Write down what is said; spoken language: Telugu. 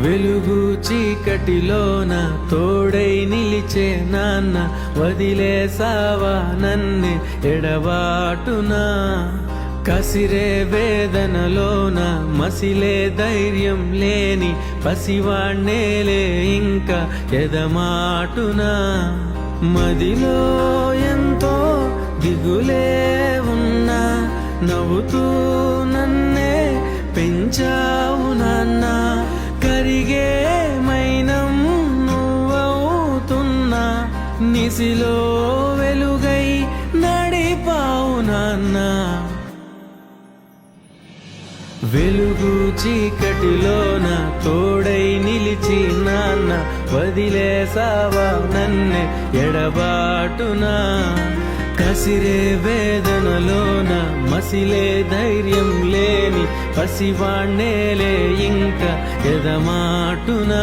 వెలుగు చీకటిలోన తోడై నిలిచే నాన్న, వదిలేసావా నన్నే ఎడబాటునా. కసిరే వేదనలోన మసిలే ధైర్యం లేని పసివాణ్ణేలే ఇంకా ఎదమాటునా. మదిలో ఎంతో దిగులే ఉన్నా, నవ్వుతూ నన్నే పెంచావు నాన్న. కరిగే మైనం నువ్వవుతున్నా, నిసిలో వెలుగై నడిపావు నాన్న. వెలుగు చీకటిలోన తోడై నిలిచి నాన్న, వదిలేసావా నన్నే ఎడబాటునా. కసిరే వేదనలోన మసిలే ధైర్యం లేని పసివాణ్ణేలే ఇంకా ఎదమాటునా.